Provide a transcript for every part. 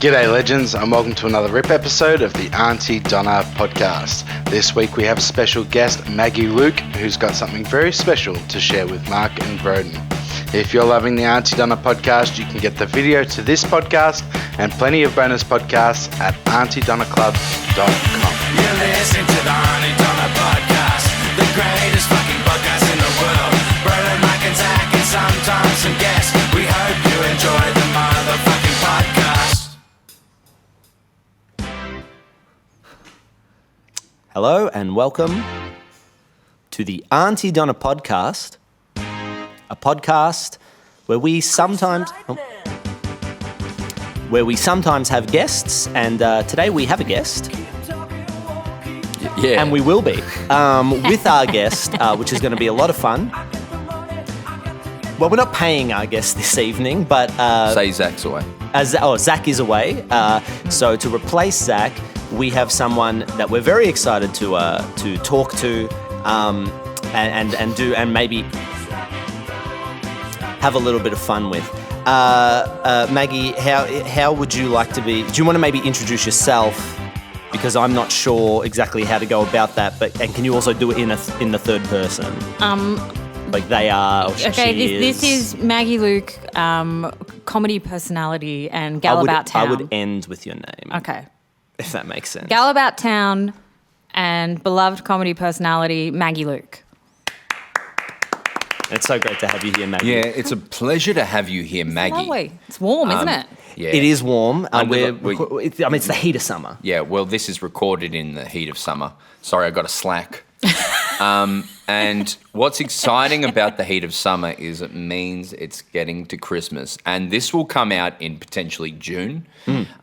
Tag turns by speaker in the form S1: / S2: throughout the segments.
S1: G'day legends and welcome to another RIP episode of the Aunty Donna podcast. This week we have special guest Maggie Looke, who's got something very special to share with Mark and Broden. If you're loving the Aunty Donna podcast, you can get the video to this podcast and plenty of bonus podcasts at auntydonnaclub.com.
S2: You're listening to the Aunty Donna podcast, the greatest fucking podcast in the world. Broden, Mike and Zach and sometimes some guests. We hope you enjoy the motherfucking podcast.
S3: Hello and welcome to the Aunty Donna podcast, a podcast where we sometimes have guests, and today we have a guest.
S4: Yeah.
S3: And we will be with our guest, which is going to be a lot of fun. Well, we're not paying our guest this evening, but
S4: Say Zach's away.
S3: Zach is away. So to replace Zach, we have someone that we're very excited to talk to, and maybe have a little bit of fun with. Maggie, how would you like to be? Do you want to maybe introduce yourself? Because I'm not sure exactly how to go about that. And can you also do it in the third person? Like they are. Or
S5: okay,
S3: she
S5: this is Maggie Looke, comedy personality and gal about town.
S3: I would end with your name.
S5: Okay.
S3: If that makes sense.
S5: Gal about town and beloved comedy personality Maggie Looke.
S3: It's so great to have you here, Maggie.
S4: Yeah, it's a pleasure to have you here, Maggie.
S5: Lovely. It's warm, isn't it?
S4: Yeah.
S3: It is warm.
S4: We-
S3: it's the heat of summer.
S4: Yeah, well, this is recorded in the heat of summer. Sorry, I got a slack. And what's exciting about the heat of summer is it means it's getting to Christmas. And this will come out in potentially June.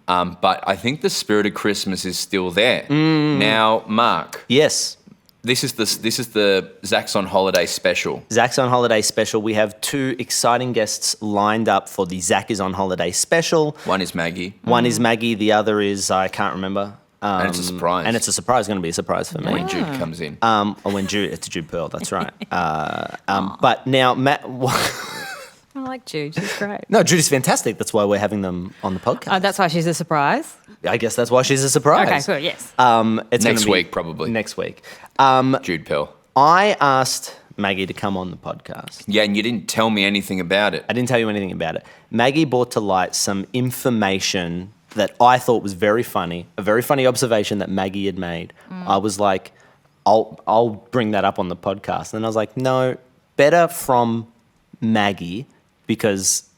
S4: But I think the spirit of Christmas is still there. Now, Mark.
S3: Yes.
S4: This is the Zach's on Holiday special.
S3: Zach's on Holiday special. We have two exciting guests lined up for the Zach is on Holiday special.
S4: One is Maggie.
S3: One is Maggie. The other is, I can't remember.
S4: And it's a surprise.
S3: And it's a surprise. Going to be a surprise for me.
S4: When Jude comes in.
S3: It's Jude Pearl. That's right. But now, Matt.
S5: I like Jude. She's great.
S3: No, Jude is fantastic. That's why we're having them on the podcast.
S5: Oh, that's why she's a surprise?
S3: I guess that's why she's a surprise.
S5: Okay, cool, yes.
S3: It's
S4: Next
S3: gonna be
S4: week, probably.
S3: Next week.
S4: Jude Pearl.
S3: I asked Maggie to come on the podcast.
S4: Yeah, and you didn't tell me anything about it.
S3: I didn't tell you anything about it. Maggie brought to light some information that I thought was very funny, a very funny observation that Maggie had made. I was like, I'll bring that up on the podcast. And I was like, no, better from Maggie, because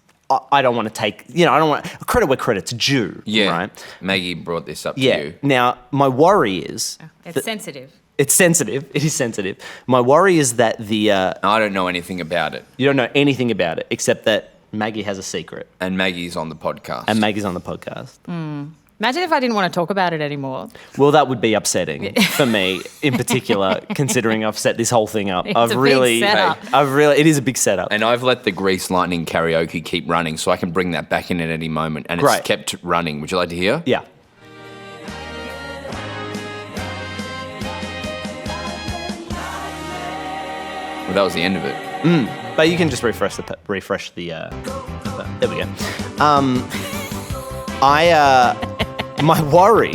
S3: I don't want to take, I don't want credit where credit's due.
S4: Yeah,
S3: right?
S4: Maggie brought this up to
S3: Yeah.
S4: you.
S3: Now, my worry is...
S5: It's sensitive.
S3: It's sensitive. It is sensitive. My worry is that
S4: I don't know anything about it.
S3: you don't know anything about it, except that Maggie has a secret.
S4: And Maggie's on the podcast.
S3: And Maggie's on the podcast.
S5: Imagine if I didn't want to talk about it anymore.
S3: Well, that would be upsetting for me in particular, considering I've set this whole thing up.
S5: It's a big setup.
S3: It is a big setup.
S4: And I've let the Grease Lightning karaoke keep running, so I can bring that back in at any moment. And
S3: Great.
S4: It's kept running. Would you like to hear?
S3: Yeah.
S4: Well, that was the end of it.
S3: But you can just refresh the. There we go. My worry,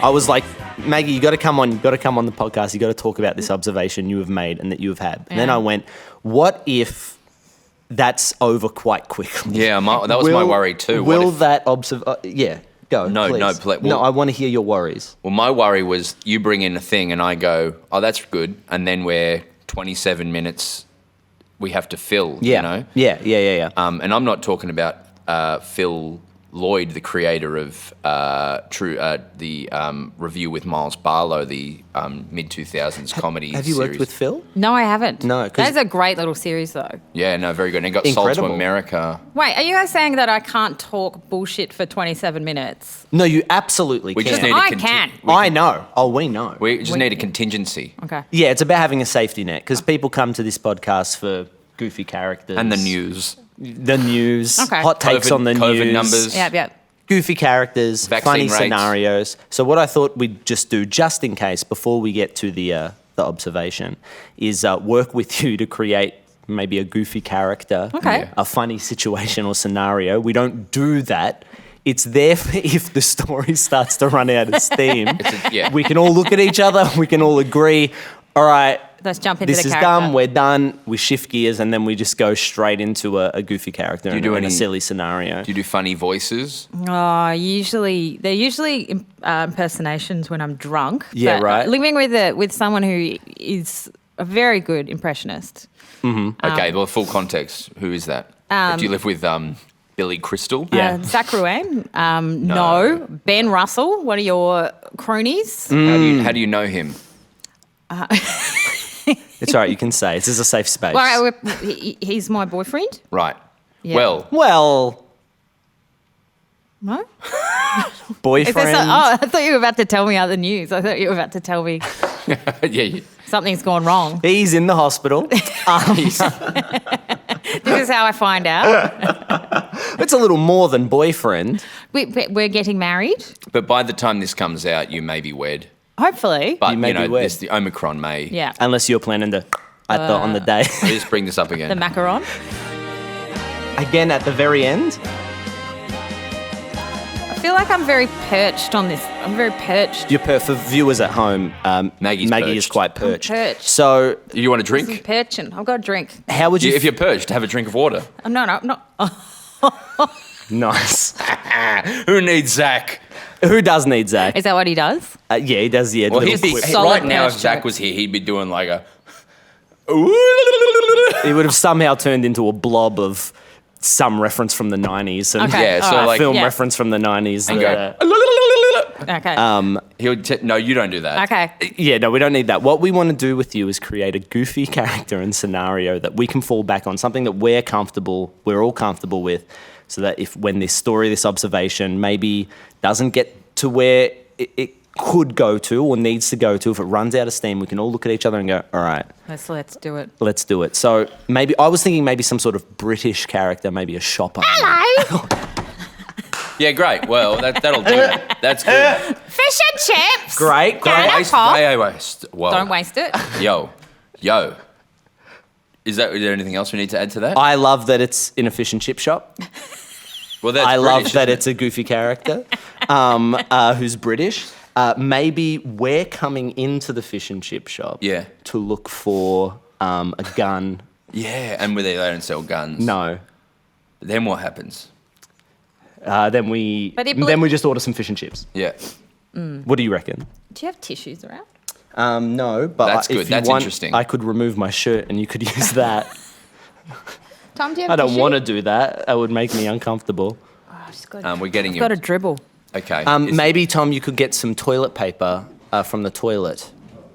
S3: I was like, Maggie, you got to come on the podcast. You got to talk about this observation you have made and that you have had. And then I went, what if that's over quite quickly?
S4: Yeah, that was my worry too.
S3: Will that yeah, go.
S4: No,
S3: please.
S4: no,
S3: I want to hear your worries.
S4: Well, my worry was you bring in a thing and I go, oh, that's good. And then we're 27 minutes we have to fill,
S3: Yeah.
S4: you know?
S3: Yeah.
S4: And I'm not talking about Phil Lloyd, the creator of the Review with Miles Barlow, the mid-2000s comedy
S3: Have you
S4: series.
S3: worked with Phil?
S5: No, I haven't.
S3: No, 'cause-
S5: That's a great little series, though.
S4: Yeah, no, very good. And it got sold to
S3: Incredible.
S4: America.
S5: Wait, are you guys saying that I can't talk bullshit for 27 minutes?
S3: No, you absolutely
S4: We
S3: can.
S4: just need
S5: I
S4: a
S5: can.
S3: I know. Oh, we know.
S4: We just need a contingency.
S5: Okay.
S3: Yeah, it's about having a safety net because people come to this podcast for goofy characters.
S4: And the news.
S3: The news,
S5: Okay.
S3: hot takes on the
S4: COVID
S3: news.
S4: numbers.
S5: Yep.
S3: Goofy characters,
S4: Vaccine
S3: funny
S4: rates.
S3: scenarios. So what I thought we'd just do, just in case, before we get to the observation, is work with you to create maybe a goofy character,
S5: Okay.
S3: a funny situation or scenario. We don't do that It's there for if the story starts to run out of steam.
S4: Yeah.
S3: We can all look at each other. We can all agree, all right,
S5: Let's jump into
S3: this
S5: the
S3: is
S5: character.
S3: done, we're done. We shift gears and then we just go straight into a goofy character
S4: Do you do
S3: in a
S4: any-
S3: silly scenario.
S4: Do you do funny voices?
S5: Oh, they're usually impersonations when I'm drunk.
S3: Yeah,
S5: but
S3: right.
S5: Living with someone who is a very good impressionist.
S4: Okay, well, full context. Who is that? Do you live with Billy Crystal?
S3: Yeah.
S5: Zach Ruane. No. Ben Russell, one of your cronies.
S4: How do you know him?
S3: It's all right, you can say. This is a safe space.
S5: Well, he's my boyfriend.
S4: Right.
S5: Yeah.
S4: Well,
S3: Well,
S5: No?
S3: boyfriend.
S5: I thought you were about to tell me other news. I thought you were about to tell me
S4: yeah.
S5: something's gone wrong.
S3: He's in the hospital.
S5: This is how I find out.
S3: It's a little more than boyfriend.
S5: We're getting married,
S4: But by the time this comes out, you may be wed.
S5: hopefully.
S4: But,
S3: You may be wed.
S4: the Omicron may.
S5: Yeah.
S3: Unless you're planning to on the day.
S4: Let me just bring this up again.
S5: The macaron.
S3: Again at the very end.
S5: I feel like I'm very perched on this. I'm very perched.
S3: For viewers at home,
S4: Maggie's
S3: Maggie is
S4: perched.
S3: quite perched.
S5: perched.
S3: So
S4: You want a
S5: I'm
S4: drink?
S5: perching. I've got a drink.
S3: how would you?
S4: If you're purged, have a drink of water.
S5: No, not.
S3: nice.
S4: Who needs Zach?
S3: Who does need Zach?
S5: Is that what he does?
S3: Yeah, he does. Yeah.
S4: Well,
S3: little
S4: he'd be
S3: quip.
S5: Solid
S4: right now. If
S5: perched
S4: Zach
S5: joke.
S4: was here, he'd be doing like a.
S3: He would have somehow turned into a blob of some reference from the 90s. And
S5: Okay.
S4: Yeah, so
S5: all right.
S4: like-
S3: film
S5: Yeah.
S3: reference from the 90s.
S4: And
S3: that,
S4: go.
S5: Okay.
S4: No, you don't do that.
S5: okay.
S3: yeah, no, we don't need that. What we want to do with you is create a goofy character and scenario that we can fall back on, something that we're all comfortable with, so that if when this story, this observation maybe doesn't get to where it could go to or needs to go to, if it runs out of steam, we can all look at each other and go, all right,
S5: Let's do it.
S3: let's do it. So maybe I was thinking maybe some sort of British character, maybe a shopper.
S5: Hello.
S4: Yeah, great. Well, that'll do it. That's good.
S5: Fish and chips.
S3: Great, great.
S5: Donna Pop.
S4: Whoa.
S5: Don't waste it.
S4: Yo. Is there anything else we need to add to that?
S3: I love that it's in a fish and chip shop.
S4: Well, that's
S3: I love
S4: British,
S3: that
S4: isn't
S3: it's a goofy character who's British. Maybe we're coming into the fish and chip shop
S4: Yeah.
S3: to look for a gun.
S4: Yeah, and they don't sell guns.
S3: No.
S4: Then what happens?
S3: Then we just order some fish and chips.
S4: Yeah.
S3: What do you reckon?
S5: Do you have tissues around?
S3: No, but
S4: That's
S3: if
S4: good.
S3: you
S4: That's
S3: want,
S4: interesting.
S3: I could remove my shirt and you could use that.
S5: Tom, do you have
S3: I don't
S5: tissue?
S3: want to do that. That would make me uncomfortable.
S5: I've just got,
S4: We're getting
S5: I've
S4: you.
S5: got a dribble.
S4: Okay.
S3: Maybe, Tom, you could get some toilet paper from the toilet.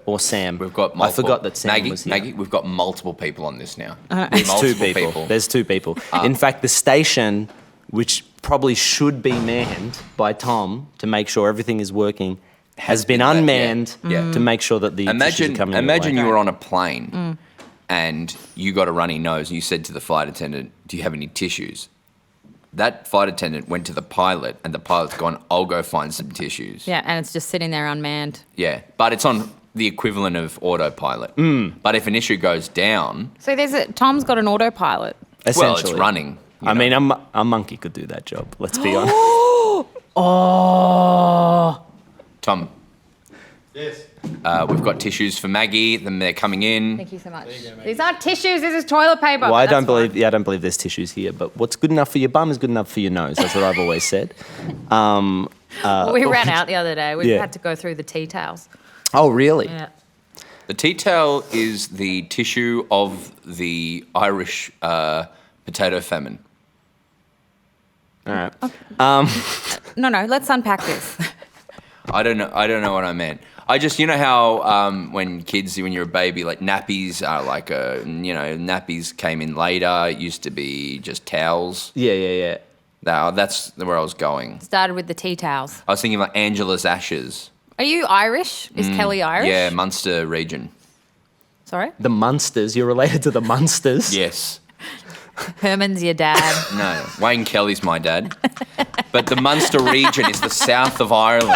S3: Or Sam.
S4: We've got multiple.
S3: I forgot that Sam
S4: Maggie,
S3: was here.
S4: We've got multiple people on this now.
S3: There's
S4: multiple
S3: two people. There's two people. In fact, the station, which probably should be manned by Tom to make sure everything is working, has been
S4: been
S3: unmanned
S4: yeah.
S3: to make sure that the tissues are coming your
S4: Imagine
S3: way.
S4: you were on a plane and you got a runny nose and you said to the flight attendant, "Do you have any tissues?" That flight attendant went to the pilot and the pilot's gone, "I'll go find some tissues."
S5: Yeah, and it's just sitting there unmanned.
S4: Yeah, but it's on the equivalent of autopilot. But if an issue goes down,
S5: So Tom's got an autopilot.
S4: well, it's
S3: Essentially.
S4: running.
S3: I mean, a monkey could do that job, let's be honest.
S5: Oh.
S4: Tom.
S6: Yes.
S4: We've got tissues for Maggie. They're coming in.
S5: Thank you so much. These aren't tissues. This is toilet paper.
S3: Well, I
S5: That's
S3: don't believe.
S5: fine.
S3: Yeah, I don't believe there's tissues here. But what's good enough for your bum is good enough for your nose. That's what I've always said.
S5: We ran out the other day. We
S3: Yeah.
S5: had to go through the tea towels.
S3: Oh, really?
S5: Yeah.
S4: The tea towel is the tissue of the Irish potato famine.
S3: All right.
S5: No, let's unpack this.
S4: I don't know what I meant. I just, you know how when you're a baby, like nappies are like nappies came in later. It used to be just towels.
S3: Yeah.
S4: That's where I was going.
S5: Started with the tea towels.
S4: I was thinking like Angela's ashes.
S5: Are you Irish? Is Kelly Irish?
S4: Yeah, Munster region.
S5: Sorry?
S3: The Munsters. You're related to the Munsters.
S4: Yes.
S5: Herman's your dad.
S4: No, Wayne Kelly's my dad. But the Munster region is the south of Ireland.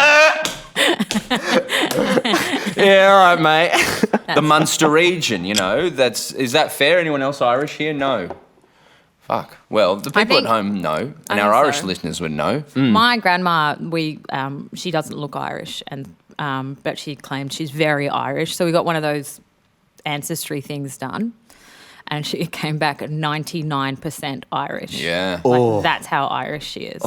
S3: Yeah, all right, mate.
S4: The Munster region, is that fair? Anyone else Irish here? No. Fuck. Well, the people at
S5: think-
S4: home know,
S5: I
S4: and our
S5: think
S4: Irish
S5: so.
S4: listeners would know.
S5: My grandma, she doesn't look Irish, and but she claimed she's very Irish. So we got one of those ancestry things done, and she came back at 99% Irish.
S4: Yeah.
S5: Like, that's how Irish she is.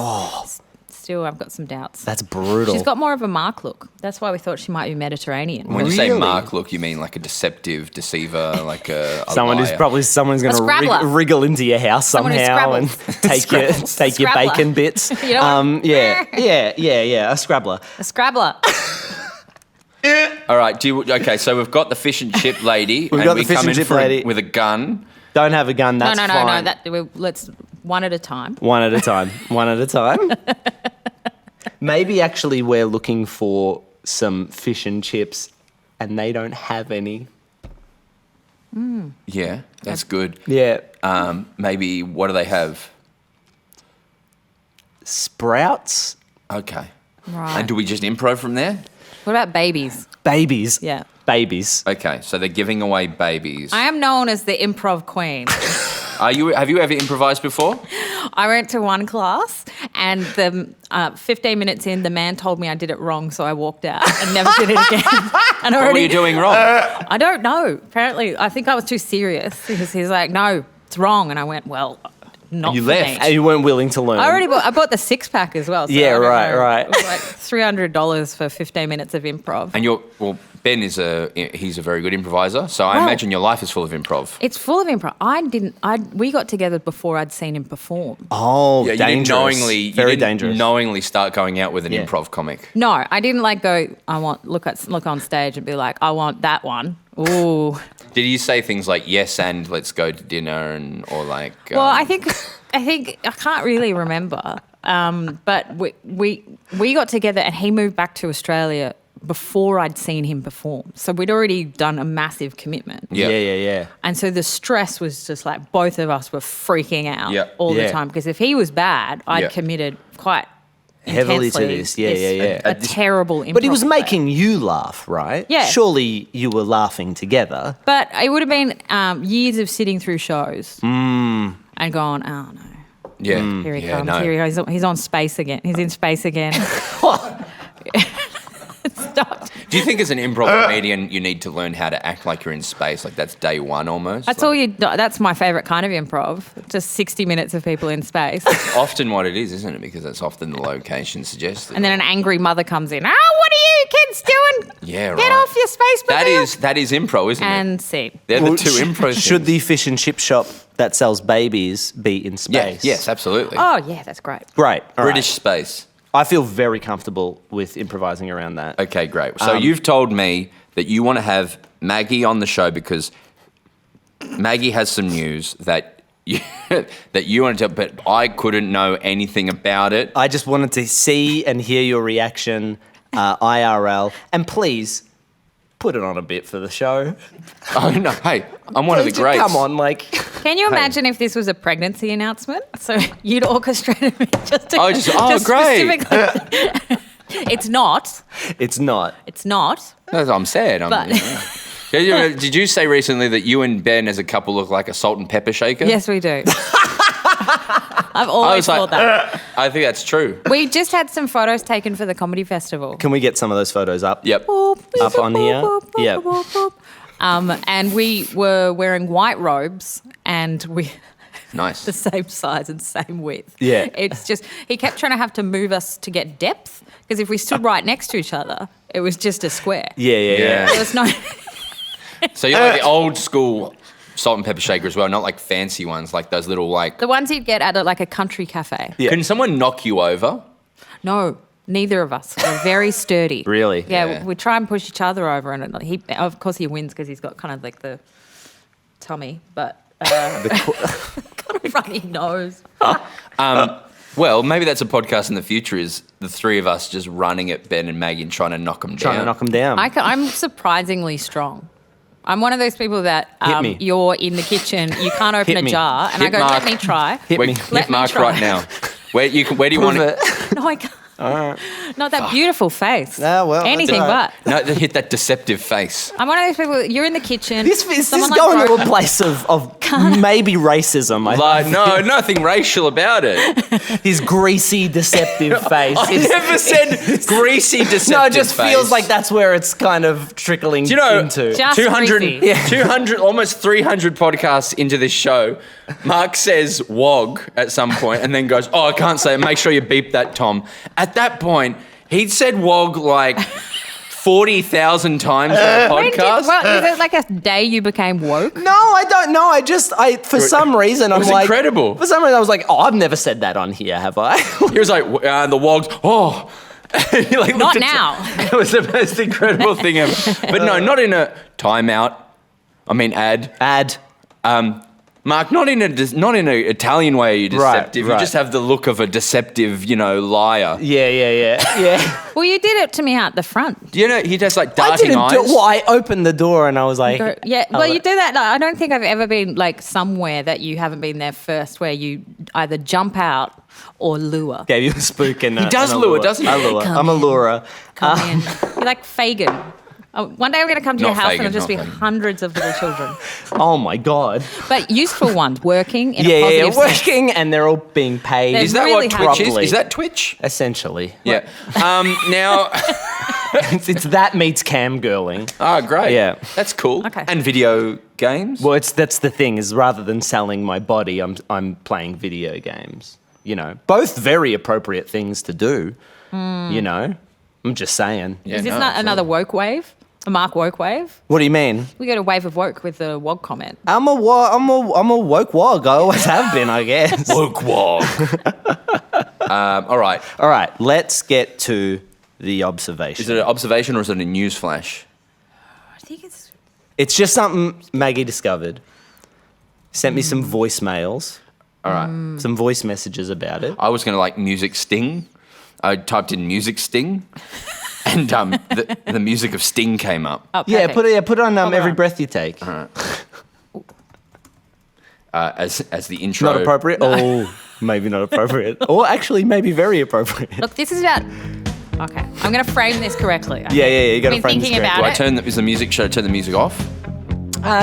S5: Still, I've got some doubts.
S3: That's brutal.
S5: She's got more of a Mark look. That's why we thought she might be Mediterranean.
S4: When you say
S3: Really?
S4: Mark look, you mean like a deceiver, like a
S3: Someone's
S4: liar.
S3: going to
S5: scrabbler.
S3: wriggle into your house
S5: Someone who
S3: somehow and
S5: scrabbles.
S3: take your
S5: Scrabbler.
S3: bacon bits.
S5: You know?
S3: Yeah, a scrabbler.
S5: A scrabbler.
S4: All right. Okay, so we've got the fish and chip lady.
S3: We've
S4: and
S3: got
S4: we
S3: the fish
S4: come
S3: and
S4: in
S3: chip
S4: for
S3: lady.
S4: with a gun.
S3: Don't have a gun. That's
S5: no.
S3: fine.
S5: Let's one at a time.
S3: One at a time. One at a time. Maybe actually we're looking for some fish and chips, and they don't have any.
S4: Yeah, that's good.
S3: Yeah.
S4: Maybe what do they have?
S3: Sprouts.
S4: Okay.
S5: Right.
S4: And do we just improv from there?
S5: What about babies?
S3: Babies.
S5: Yeah.
S3: Babies.
S4: Okay, so they're giving away babies.
S5: I am known as the improv queen.
S4: Have you ever improvised before?
S5: I went to one class, and the 15 minutes in, the man told me I did it wrong, so I walked out and never did it again. And
S4: What were you doing wrong?
S5: I don't know. Apparently, I think I was too serious because he's like, "No, it's wrong," and I went, "Well, not
S4: You
S5: for
S4: left.
S5: me."
S3: And you weren't willing to learn.
S5: I bought the 6-pack as well. So
S3: Yeah,
S5: I don't
S3: right,
S5: know.
S3: right.
S5: It was like $300 for 15 minutes of improv.
S4: And Ben he's a very good improviser, so I
S5: Well-
S4: imagine your life is full of improv.
S5: It's full of improv. We got together before I'd seen him perform.
S3: Oh,
S4: Yeah,
S3: dangerous.
S4: you
S3: Very
S4: didn't
S3: dangerous.
S4: knowingly start going out with an
S3: Yeah.
S4: improv comic.
S5: No, I didn't look on stage and be like, I want that one. Ooh.
S4: Did you say things like yes and let's go to dinner or like?
S5: Well, I think I can't really remember. But we got together and he moved back to Australia before I'd seen him perform. So we'd already done a massive commitment.
S4: Yeah.
S3: Yeah.
S5: And so the stress was just like both of us were freaking out
S4: Yeah.
S5: all
S3: Yeah.
S5: the time because if he was bad, I'd
S4: Yeah.
S5: committed quite
S3: Heavily to
S5: intensely
S3: this. Yeah.
S5: A terrible improv
S3: But he was
S5: play.
S3: making you laugh, right?
S5: Yeah.
S3: Surely you were laughing together.
S5: But it would have been years of sitting through shows and going, oh no,
S4: Yeah.
S5: here he
S4: yeah,
S5: comes.
S4: no.
S5: Here he goes. He's on space again. He's in space again. Stop.
S4: Do you think as an improv comedian you need to learn how to act like you're in space? Like that's day one almost?
S5: That's all you. That's my favourite kind of improv. Just 60 minutes of people in space,
S4: Often what it is, isn't it? Because that's often the location suggested.
S5: and then an angry mother comes in. What are you kids doing?
S4: Yeah,
S5: Get
S4: right.
S5: off your space mobile.
S4: that is improv, isn't it?
S5: And see.
S4: They're
S3: Well,
S4: the two improv
S3: Should
S4: things.
S3: the fish and chip shop that sells babies be in space?
S4: Yes, absolutely.
S5: Oh yeah, that's great.
S3: Great. All
S4: British
S3: right.
S4: space.
S3: I feel very comfortable with improvising around that.
S4: Okay, great. So you've told me that you want to have Maggie on the show because Maggie has some news that you, that you want to tell, but I couldn't know anything about it.
S3: I just wanted to see and hear your reaction, IRL. And please, put it on a bit for the show.
S4: Oh no! Hey, I'm one of the
S3: Just
S4: greats.
S3: Come on, like...
S5: Can you imagine if this was a pregnancy announcement? So you'd orchestrated me just to.
S4: Great.
S5: specifically- It's not.
S3: It's not.
S5: It's not.
S4: I'm sad.
S5: But-
S4: Did you say recently that you and Ben as a couple look like a salt and pepper shaker?
S5: Yes, we do. I've
S4: I
S5: always
S4: was
S5: thought
S4: like,
S5: that.
S4: I think that's true.
S5: We just had some photos taken for the comedy festival.
S3: Can we get some of those photos up?
S4: Yep.
S3: Up on here? Yep.
S5: And we were wearing white robes and we
S4: Nice.
S5: the same size and same width.
S3: Yeah.
S5: It's just, he kept trying to have to move us to get depth because if we stood right next to each other, it was just a square.
S3: Yeah.
S5: There was no,
S4: So you're like the old school salt and pepper shaker as well, not like fancy ones, like those little like.
S5: the ones you'd get at like a country cafe.
S3: Yeah.
S4: Can someone knock you over?
S5: No, neither of us. We're very sturdy.
S3: Really?
S5: Yeah,
S4: Yeah.
S5: we try and push each other over, and he, of course, he wins because he's got kind of like the tummy, but got a runny nose.
S4: Well, maybe that's a podcast in the future. Is the three of us just running at Ben and Maggie and trying to knock them
S3: Trying
S4: down?
S3: to knock them down.
S5: I'm surprisingly strong. I'm one of those people that
S3: Hit me.
S5: you're in the kitchen, you can't open
S3: Hit
S5: a
S3: me.
S5: jar, and
S4: Hit
S5: I go,
S4: Mark.
S5: let me try.
S3: Hit me.
S4: Hit
S5: Let me
S4: Mark
S5: try.
S4: right now. Where do you want
S3: Prove
S4: it?
S3: it.
S5: No, I can't. Not that beautiful face.
S3: well,
S5: anything
S3: that's
S5: but.
S4: No, they hit that deceptive face.
S5: I'm one of those people. You're in the kitchen.
S3: This is
S5: someone like
S3: going to
S5: broke-
S3: a place of maybe racism.
S4: No, nothing racial about it.
S3: His greasy, deceptive face.
S4: I never said greasy, deceptive
S3: No, it just
S4: face.
S3: feels like that's where it's kind of trickling
S4: Do you know,
S3: into.
S5: Just
S4: 200,
S5: greasy.
S4: 200, almost 300 podcasts into this show, Mark says wog at some point and then goes, I can't say it. Make sure you beep that, Tom. At that point, he'd said wog like 40,000 times on a
S5: When did-
S4: podcast.
S5: well, is it like a day you became woke?
S3: No, I don't know. For some reason, I'm
S4: was
S3: like...
S4: incredible.
S3: For some reason, I was like, I've never said that on here, have I?
S4: He was like, the wogs, And he, like,
S5: Not
S4: looked at-
S5: now.
S4: It was the most incredible thing ever. But no, not in a timeout. I mean, ad. Mark, not in an Italian way. You're deceptive.
S3: Right.
S4: You just have the look of a deceptive, liar.
S3: Yeah.
S5: Well, you did it to me out the front.
S4: You know, he just like
S3: I
S4: darting
S3: didn't
S4: eyes.
S3: do... Well, I opened the door and I was like...
S5: Yeah, well, you do that. I don't think I've ever been like somewhere that you haven't been there first, where you either jump out or lure.
S3: Gave you a spook and
S4: He does
S3: and a
S4: lure,
S3: lure.
S4: doesn't he?
S3: I lure.
S5: Come
S3: I'm a
S5: in.
S3: lurer.
S5: Come in. You're like Fagin. One day I'm going to come to your
S4: Not
S5: house
S4: Fagin,
S5: and it'll just
S4: not
S5: be
S4: Fagin.
S5: hundreds of little children.
S3: Oh my God.
S5: But useful ones, working in a
S3: Yeah,
S5: positive sense.
S3: working and they're all being paid.
S5: They're
S4: Is that
S5: really
S4: what Twitch is?
S3: properly.
S4: Is that Twitch?
S3: Essentially.
S4: Yeah. Now,
S3: It's that meets cam girling.
S4: great.
S3: Yeah.
S4: That's cool.
S5: Okay.
S4: And video games?
S3: Well, that's the thing is rather than selling my body, I'm playing video games. Both very appropriate things to do. I'm just saying.
S4: Yeah,
S5: Is this
S4: no,
S5: not
S4: absolutely.
S5: another woke wave? A Mark woke wave?
S3: What do you mean?
S5: We got a wave of woke with the WOG comment.
S3: I'm a woke wog. I always have been, I guess.
S4: Woke wog. All right.
S3: All right, let's get to the observation.
S4: Is it an observation or is it a news flash?
S5: I think it's...
S3: It's just something Maggie discovered. Sent me some voicemails,
S4: All right.
S3: some voice messages about it.
S4: I was going to like music sting. I typed in music sting and the music of Sting came up.
S5: Oh,
S3: Yeah,
S5: perfect.
S3: put it on
S5: Hold
S3: Every
S5: on.
S3: Breath You Take.
S4: As the intro.
S3: Not appropriate? Oh, maybe not appropriate. Or actually, maybe very appropriate.
S5: Look, this is about... Okay, I'm going to frame this correctly.
S3: Yeah, you got to
S5: Been
S3: frame this
S5: thinking
S3: correctly.
S5: about
S4: Do I
S5: it.
S4: turn is the music? Should I turn the music off?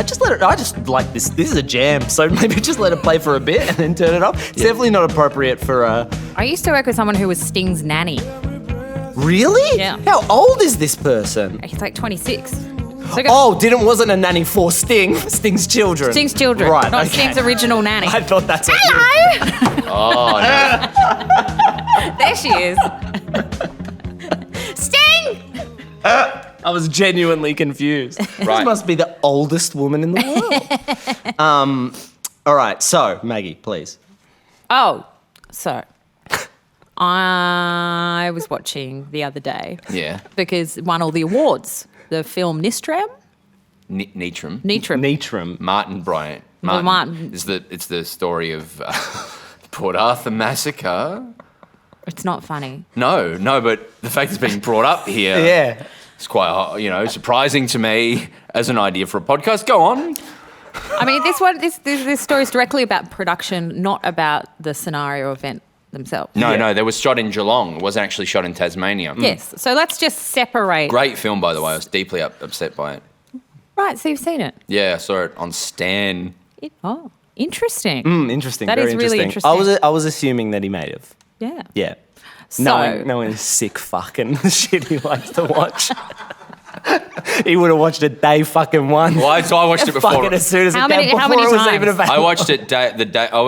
S3: Just let it. I just like this. This is a jam, so maybe just let it play for a bit and then turn it off. It's definitely not appropriate for.
S5: I used to work with someone who was Sting's nanny.
S3: Really?
S5: Yeah.
S3: How old is this person?
S5: He's like 26. So
S3: Wasn't a nanny for Sting? Sting's children.
S5: Sting's children,
S3: Right.
S5: not
S3: okay.
S5: Sting's original nanny.
S3: I thought that's.
S5: Hello!
S4: Oh, no.
S5: There she is. Sting!
S3: I was genuinely confused. This
S4: Right.
S3: must be the oldest woman in the world. All right. So Maggie, please.
S5: Oh, so I was watching the other day
S4: Yeah.
S5: because it won all the awards. The film Nistram?
S4: Neitram.
S3: Neitram.
S4: Martin Bryant.
S5: Well, Martin-
S4: It's the story of Port Arthur massacre.
S5: It's not funny.
S4: No, but the fact it's being brought up here.
S3: Yeah.
S4: It's quite, surprising to me as an idea for a podcast. Go on.
S5: I mean, this story is directly about production, not about the scenario event themselves.
S4: No, there was shot in Geelong. It wasn't actually shot in Tasmania.
S5: Yes. So let's just separate.
S4: Great film, by the way. I was deeply upset by it.
S5: Right. So you've seen it.
S4: Yeah, I saw it on Stan.
S5: Oh, interesting.
S3: Interesting.
S5: That
S3: very
S5: is really interesting.
S3: I was assuming that he may have.
S5: Yeah.
S3: Yeah.
S5: So
S3: Knowing his sick fucking shit he likes to watch. He would have watched it day fucking one.
S4: Well, I watched it before.
S3: Fucking as soon as
S5: How
S3: it came,
S5: many- how
S3: before
S5: many
S3: it was
S5: times?
S3: even available.
S4: I watched it I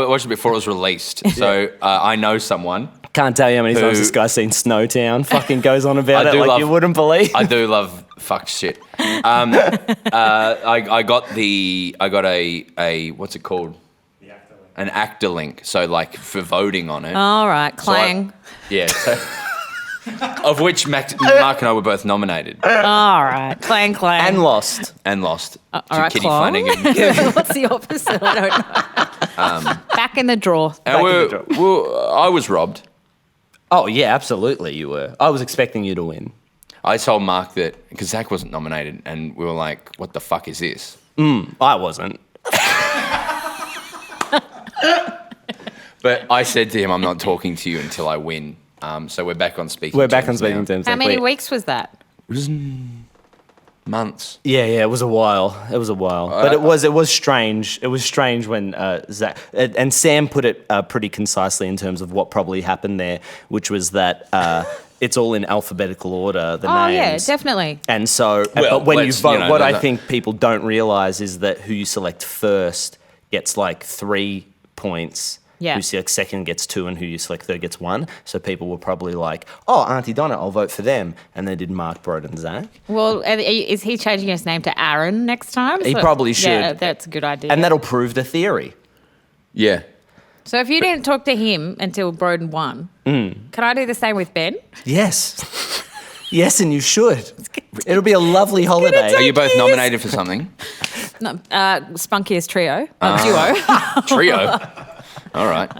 S4: watched it before it was released. So I know someone.
S3: Can't tell you how many times
S4: Who-
S3: this guy's seen Snowtown. Fucking goes on about
S4: I
S3: it
S4: do
S3: like
S4: love-
S3: you wouldn't believe.
S4: I do love fucked shit. I got a what's it called? An actor link. So like for voting on it.
S5: All right.
S4: So I-
S5: Clang.
S4: yeah. So, of which Mark and I were both nominated
S5: All right. Clang, clang.
S3: and lost.
S4: and lost
S5: all
S4: to
S5: right,
S4: Kitty
S5: Clong.
S4: Flanagan.
S5: What's the opposite? I don't know. Back in the drawer.
S4: And
S3: in the
S4: I was robbed.
S3: Oh yeah, absolutely you were. I was expecting you to win.
S4: I told Mark that because Zach wasn't nominated, and we were like, "What the fuck is this?"
S3: I wasn't.
S4: But I said to him, "I'm not talking to you until I win." So we're back on speaking.
S3: We're back on
S4: terms
S3: speaking
S4: now.
S3: terms.
S5: How
S3: like,
S5: many
S3: wait.
S5: weeks was that?
S4: Months.
S3: Yeah, it was a while. But it was strange. It was strange when Zach and Sam put it pretty concisely in terms of what probably happened there, which was that it's all in alphabetical order. The
S5: Oh,
S3: names.
S5: yeah, definitely.
S3: And so,
S4: Well,
S3: but when you
S4: let's,
S3: vote,
S4: you know,
S3: what I
S4: that-
S3: think people don't realise is that who you select first gets like 3 points.
S5: Yeah.
S3: Who you select second gets 2, and who you select third gets 1. So people were probably like, "Oh, Aunty Donna, I'll vote for them," and they did Mark, Brod, and Zach.
S5: Well, is he changing his name to Aaron next time?
S3: He probably should.
S5: Yeah, that's a good idea.
S3: And that'll prove the theory.
S4: Yeah.
S5: So if you didn't talk to him until Broden won, can I do the same with Ben?
S3: Yes. Yes, and you should. It'll be a lovely holiday.
S4: Are you both nominated for something?
S5: No, Spunkiest trio, duo.
S4: Trio. All right.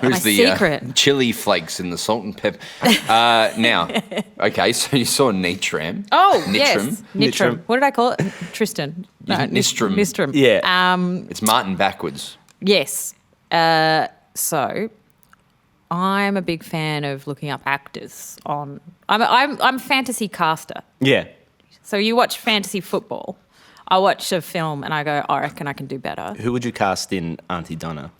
S4: Who's
S5: My
S4: the
S5: secret.
S4: chili flakes and the salt and pepper? Now, okay, so you saw Nitram.
S5: Oh,
S4: Nitram.
S5: yes. Nitram.
S3: Nitram.
S5: What did I call it? Tristan. No,
S4: Nistram.
S5: Nistram.
S3: Yeah.
S4: It's Martin backwards.
S5: Yes. So I'm a big fan of looking up actors on. I'm a fantasy caster.
S3: Yeah.
S5: So you watch fantasy football. I watch a film and I go, I reckon I can do better.
S3: Who would you cast in Aunty Donna?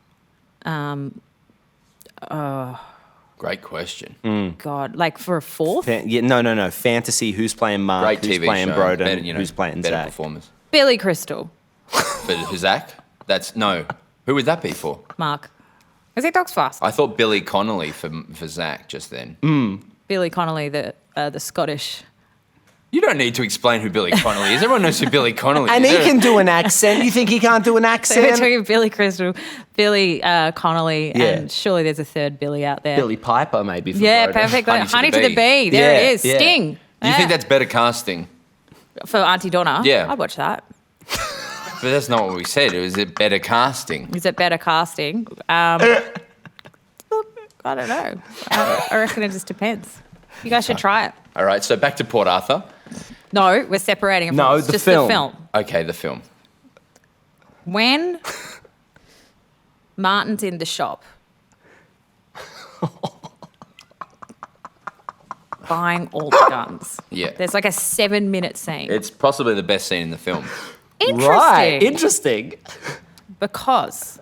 S4: Great question.
S5: God, like for a fourth,
S3: No. Fantasy. Who's playing Mark?
S4: Great
S3: who's
S4: TV
S3: playing
S4: show.
S3: Broden?
S4: Better, you know,
S3: who's playing
S4: better
S3: Zach?
S4: performers.
S5: Billy Crystal,
S4: For Zach? That's no. Who would that be for?
S5: Mark. Is it Dogs Fast?
S4: I thought Billy Connolly for Zach just then.
S5: Billy Connolly, the Scottish.
S4: You don't need to explain who Billy Connolly is. Everyone knows who Billy Connolly
S3: And
S4: is.
S3: he can do an accent. You think he can't do an
S5: So we're
S3: accent?
S5: talking Billy Crystal, Billy Connolly,
S3: Yeah.
S5: and surely there's a third Billy out there.
S3: Billy Piper, maybe. For
S5: Yeah,
S3: Broden.
S5: perfect.
S4: Honey
S5: Honey,
S4: to
S5: to
S4: the
S5: the bee. There
S3: Yeah,
S5: it is.
S3: yeah.
S5: Sting.
S4: Do you think that's better casting?
S5: for Aunty Donna?
S4: Yeah.
S5: I'd watch that.
S4: But that's not what we said. Is it better casting?
S5: Is it better casting? Look, I don't know. I reckon it just depends. You guys should try it.
S4: All right, so back to Port Arthur.
S5: No, we're separating it from
S3: No,
S5: it's
S3: the
S5: just
S3: film.
S5: the film.
S4: Okay, the film.
S5: When Martin's in the shop buying all the guns.
S4: Yeah.
S5: There's like a 7-minute scene.
S4: It's possibly the best scene in the film.
S5: Interesting.
S3: Right. Interesting.
S5: Because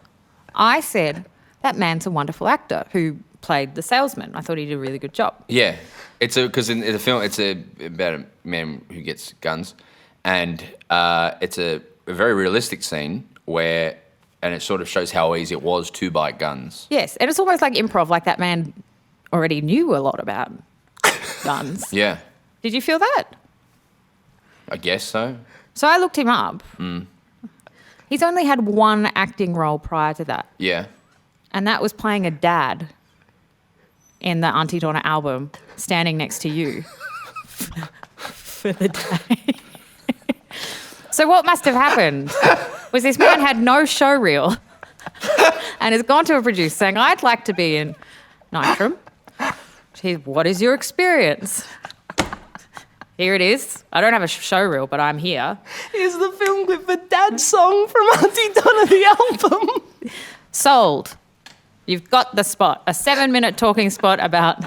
S5: I said that man's a wonderful actor who played the salesman. I thought he did a really good job.
S4: Yeah, because in the film it's about a man who gets guns, and it's a very realistic scene and it sort of shows how easy it was to buy guns.
S5: Yes, and it's almost like improv, like that man already knew a lot about guns.
S4: Yeah,
S5: Did you feel that?
S4: I guess so.
S5: So I looked him up. He's only had one acting role prior to that,
S4: Yeah,
S5: and that was playing a dad in the Aunty Donna album, Standing Next to You, for the day. So what must have happened was this man had no show reel and has gone to a producer saying, I'd like to be in Nitram. What is your experience? Here it is. I don't have a show reel, but I'm here.
S3: Here's the film clip for Dad's song from Aunty Donna, the album.
S5: Sold. You've got the spot. A 7-minute talking spot about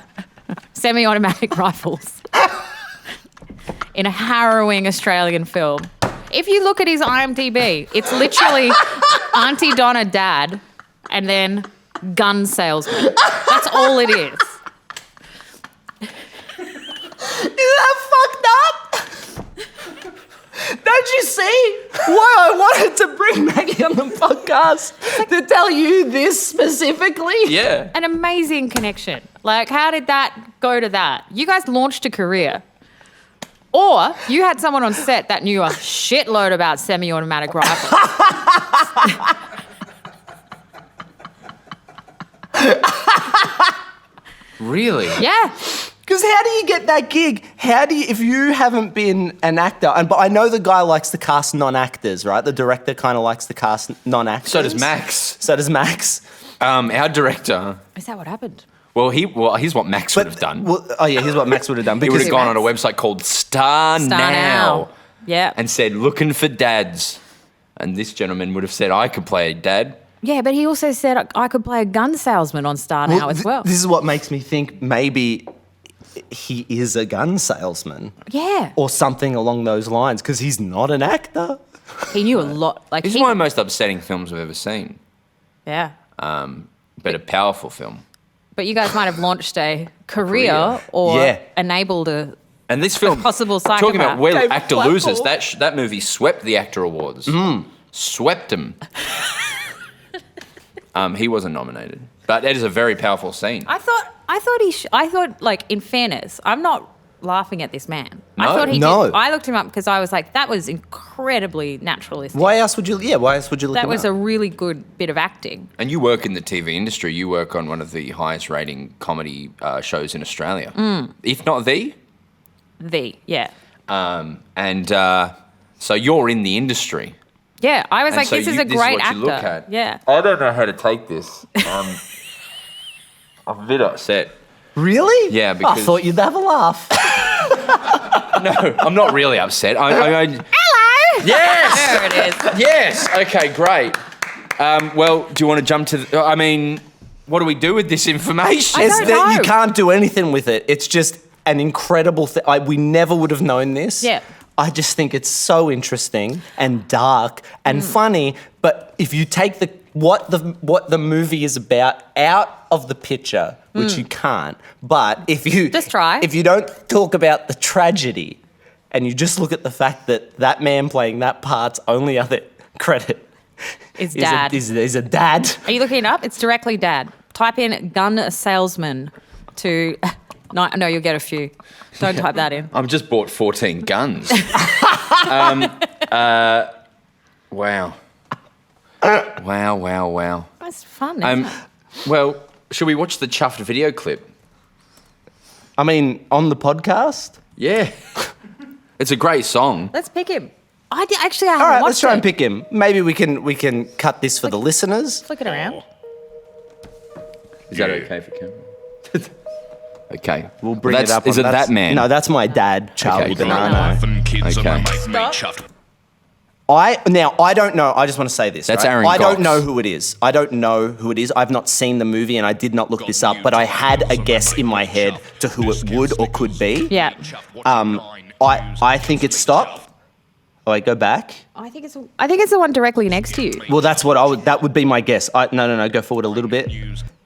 S5: semi-automatic rifles in a harrowing Australian film. If you look at his IMDb, it's literally Aunty Donna dad and then gun salesman. That's all it is.
S3: Isn't that fucked up? Don't you see why I wanted to bring Maggie on the podcast to tell you this specifically?
S4: yeah.
S5: An amazing connection. Like, how did that go to that? You guys launched a career. Or you had someone on set that knew a shitload about semi-automatic rifles.
S4: Really?
S5: Yeah.
S3: Because how do you get that gig? If you haven't been an actor, but I know the guy likes to cast non-actors, right? The director kind of likes to cast non-actors.
S4: So does Max.
S3: So does Max.
S4: Our director.
S5: Is that what happened?
S4: Well, here's what Max would have done.
S3: Here's what Max would have done.
S4: He would
S3: Because
S4: have gone on a website called Star Now
S5: Yeah.
S4: and said, looking for dads. And this gentleman would have said, I could play a dad.
S5: Yeah, but he also said I could play a gun salesman on Star now as well.
S3: This is what makes me think maybe he is a gun salesman.
S5: Yeah.
S3: Or something along those lines, because he's not an actor.
S5: He knew a lot. Like
S4: This is one of the most upsetting films I've ever seen,
S5: Yeah.
S4: but a powerful film.
S5: But you guys might have launched a career or
S3: Yeah.
S5: enabled a...
S4: And this film,
S5: possible
S4: talking about
S5: psychopath.
S4: where
S3: David
S4: actor
S3: Platt
S4: loses,
S3: Paul.
S4: that movie swept the actor awards. Swept them. He wasn't nominated, but that is a very powerful scene.
S5: I thought, like, in fairness, I'm not laughing at this man. I
S4: No.
S5: thought he
S3: No.
S5: did. I looked him up because I was like, that was incredibly naturalistic.
S3: Why else would you look
S5: That
S3: him
S5: was
S3: up?
S5: a really good bit of acting.
S4: And you work in the TV industry. You work on one of the highest rating comedy shows in Australia, if not the.
S5: Yeah.
S4: So you're in the industry.
S5: Yeah, I was
S4: And
S5: like,
S4: so
S5: this is
S4: you-
S5: a
S4: this is
S5: great
S4: what
S5: actor.
S4: you look at.
S5: Yeah.
S4: I don't know how to take this. I'm a bit upset.
S3: Really?
S4: Yeah,
S3: I
S4: because-
S3: thought you'd have a laugh.
S4: No, I'm not really upset.
S5: Hello!
S4: Yes!
S5: There it is.
S4: Yes. Okay, great. Well, do you want to jump to what do we do with this information?
S5: I
S3: It's
S5: don't
S3: that
S5: know.
S3: you can't do anything with it. It's just an incredible thing. We never would have known this.
S5: Yeah.
S3: I just think it's so interesting and dark and funny. But if you take what the movie is about out of the picture, which you can't, but if you
S5: Just try.
S3: if you don't talk about the tragedy and you just look at the fact that that man playing that part's only other credit
S5: Is dad.
S3: is a dad.
S5: Are you looking it up? It's directly dad. Type in gun salesman to... No, you'll get a few. Don't type that in.
S4: I've just bought 14 guns. Wow. Wow.
S5: That's fun, isn't it?
S4: Well, should we watch the chuffed video clip?
S3: I mean, on the podcast?
S4: Yeah. It's a great song.
S5: Let's pick him. I haven't
S3: All right, let's
S5: watched
S3: try
S5: it.
S3: and pick him. Maybe we can cut this for the listeners.
S5: Flick it around.
S4: Is that okay for camera? Okay.
S3: We'll bring it up.
S4: Is it
S3: that's-
S4: that man?
S3: No, that's my dad, Charlie
S4: Okay,
S3: Banana.
S4: Okay.
S3: I don't know. I just want to say this.
S4: That's
S3: right?
S4: Aaron
S3: I don't
S4: Cox.
S3: know who it is. I've not seen the movie and I did not look this up, but I had a guess in my head to who it would or could be.
S5: Yeah.
S3: I think it's Stop. Oh, wait, go back.
S5: I think it's the one directly next to you.
S3: Well, that's what that would be my guess. No, go forward a little bit.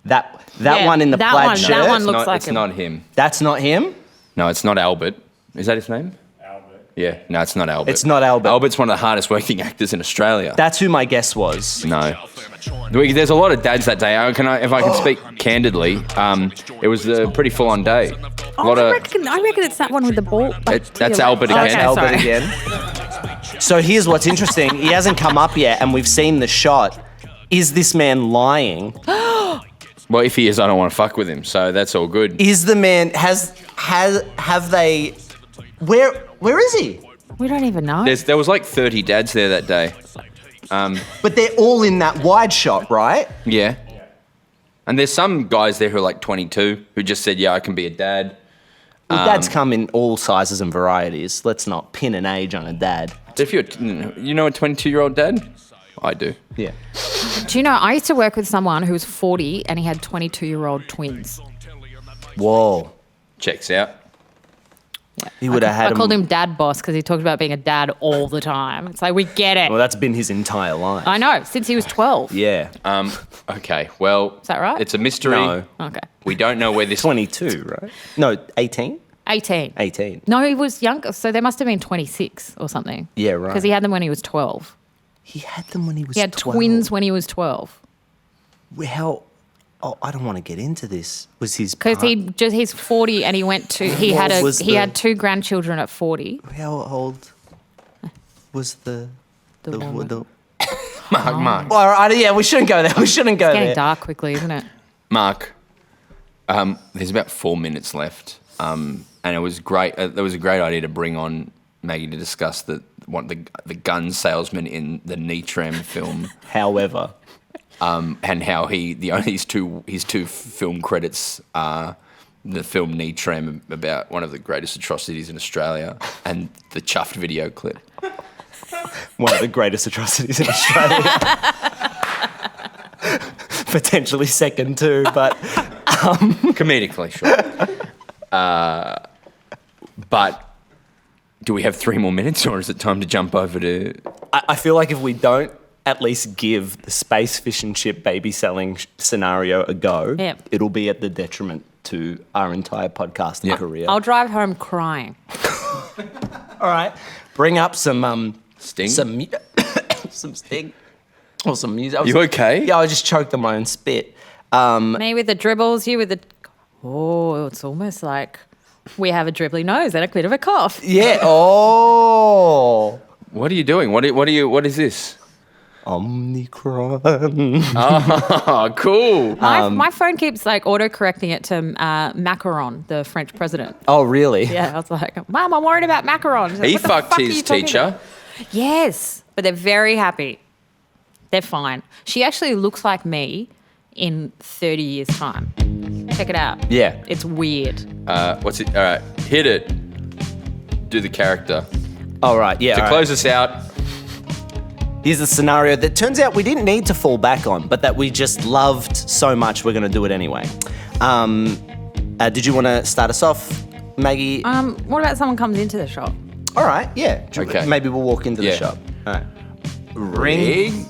S3: That
S5: Yeah,
S3: one in the
S5: that
S3: plaid
S5: one-
S3: shirt.
S5: that one
S4: It's
S5: looks
S4: not,
S5: like
S4: it's
S5: him.
S4: not him.
S3: That's not him.
S4: No, it's not Albert. Is that his name? Yeah, no, it's not Albert.
S3: It's not Albert.
S4: Albert's one of the hardest working actors in Australia.
S3: That's who my guess was.
S4: No. There's a lot of dads that day. If I can speak candidly, it was a pretty full-on day.
S5: I reckon it's that one with the ball.
S4: That's Albert
S3: That's
S4: again.
S3: Albert
S5: sorry.
S3: again. So here's what's interesting. He hasn't come up yet, and we've seen the shot. Is this man lying?
S4: Well, if he is, I don't want to fuck with him, so that's all good.
S3: Is the man have they? Where is he?
S5: We don't even know.
S4: There was like 30 dads there that day.
S3: But they're all in that wide shot, right?
S4: Yeah. And there's some guys there who are like 22 who just said, yeah, I can be a dad.
S3: Well, dads come in all sizes and varieties. Let's not pin an age on a dad.
S4: If you know a 22-year-old dad? I do.
S3: Yeah.
S5: Do you know, I used to work with someone who was 40 and he had 22-year-old twins.
S3: Whoa.
S4: Checks out.
S3: He would have had
S5: I called him Dad Boss because he talked about being a dad all the time. It's like, we get it.
S3: Well, that's been his entire life.
S5: I know, since he was 12.
S3: Yeah.
S4: Okay, well...
S5: Is that right?
S4: It's a mystery.
S3: No.
S5: Okay.
S4: We don't know where this...
S3: 22, right? No, 18?
S5: 18.
S3: 18.
S5: No, he was younger, so there must have been 26 or something.
S3: Yeah, right.
S5: Because he had them when he was 12.
S3: He had them when he was
S5: He had
S3: 12.
S5: twins when he was 12.
S3: How? Oh, I don't want to get into this. Was his
S5: Because
S3: part-
S5: he's 40 and he had two grandchildren at 40.
S3: How old was the
S5: woman.
S4: Mark.
S3: All right, yeah, we shouldn't go there. We shouldn't go
S5: Getting
S3: there.
S5: dark quickly, isn't it?
S4: Mark, there's about 4 minutes left. And it was great. There was a great idea to bring on Maggie to discuss the gun salesman in the Nitram film.
S3: However,
S4: And how his two film credits are the film Nitram about one of the greatest atrocities in Australia and the chuffed video clip.
S3: one of the greatest atrocities in Australia. potentially second too, but
S4: Comedically, sure. But do we have 3 more minutes, or is it time to jump over to...
S3: I feel like if we don't at least give the space fish and chip baby selling scenario a go,
S5: Yeah.
S3: it'll be at the detriment to our entire podcasting career.
S5: I'll drive home crying.
S3: All right. Bring up some
S4: Sting?
S3: some sting or some music.
S4: You okay?
S3: Yeah, I just choked on my own spit.
S5: Me with the dribbles, you with the... Oh, it's almost like we have a dribbly nose and a bit of a cough.
S3: Yeah. Oh.
S4: What are you doing? What is this?
S3: Omnicron.
S4: Oh, cool.
S5: My phone keeps like auto-correcting it to Macron, the French president.
S3: Oh, really?
S5: Yeah, I was like, Mom, I'm worried about Macron. She's like,
S4: He
S5: "What the
S4: fucked
S5: fuck are
S4: his
S5: you talking
S4: teacher.
S5: about?" Yes, but they're very happy. They're fine. She actually looks like me in 30 years' time. Check it out.
S3: Yeah.
S5: It's weird.
S4: What's it? All right, hit it. Do the character.
S3: All right. Yeah.
S4: To
S3: all
S4: close
S3: right.
S4: us out,
S3: Here's a scenario that turns out we didn't need to fall back on, but that we just loved so much we're going to do it anyway. Did you want to start us off, Maggie?
S5: What about someone comes into the shop?
S3: All right. Yeah.
S4: Okay.
S3: Maybe we'll walk into the
S4: Yeah.
S3: shop. All right.
S4: Ring.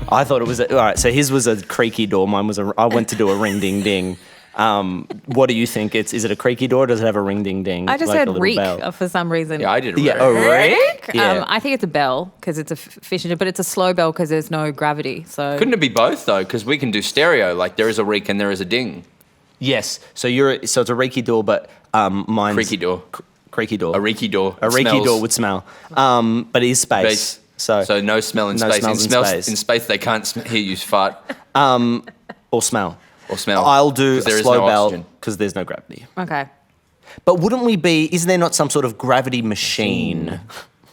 S3: I thought it was all right. So his was a creaky door. Mine was I went to do a ring ding ding. What do you think? Is it a creaky door? Or does it have a ring ding ding?
S5: I just
S3: like a
S5: heard
S3: little
S5: reek
S3: bell?
S5: for some reason.
S4: Yeah, I did.
S3: Yeah, a reek. Yeah.
S5: I think it's a bell because it's a fish engine, but it's a slow bell because there's no gravity. So
S4: Couldn't it be both though? Because we can do stereo. Like there is a reek and there is a ding.
S3: Yes. So it's a reeky door, but mine's
S4: Creaky door.
S3: Creaky door.
S4: A reeky door.
S3: A reeky
S4: Smells.
S3: door would smell. But it is space.
S4: Space.
S3: So
S4: no smell in
S3: no
S4: space.
S3: smells in space.
S4: In space, they can't hear you fart
S3: or smell.
S4: or smell.
S3: I'll do a
S4: 'cause there is
S3: slow
S4: no
S3: bell
S4: oxygen.
S3: because there's no gravity.
S5: okay.
S3: But wouldn't we be? Isn't there not some sort of gravity machine?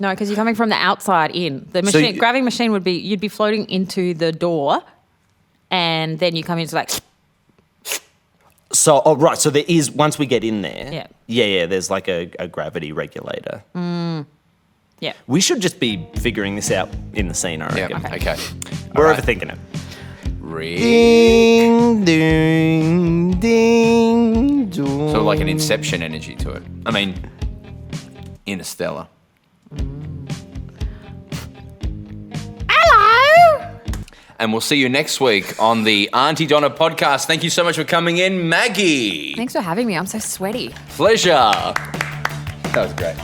S5: No, because you're coming from the outside in. The
S3: So
S5: machine, gravity machine would be you'd be floating into the door, and then you come into like
S3: So, right. So there is, once we get in there.
S5: Yeah.
S3: Yeah. There's like a gravity regulator.
S5: yeah.
S3: We should just be figuring this out in the scene, I
S4: Yeah.
S3: reckon.
S4: Okay.
S3: We're
S4: All right.
S3: overthinking it.
S4: Ring.
S3: Ding, ding, ding, dong.
S4: So like an Inception energy to it. I mean, Interstellar.
S5: Hello.
S4: And we'll see you next week on the Aunty Donna podcast. Thank you so much for coming in, Maggie.
S5: Thanks for having me. I'm so sweaty.
S4: Pleasure. That was great.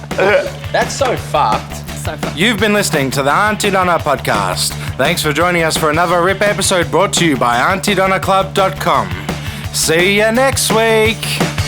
S4: That's so fucked.
S5: So fun.
S1: You've been listening to the Aunty Donna podcast. Thanks for joining us for another RIP episode brought to you by AuntyDonnaClub.com. See you next week.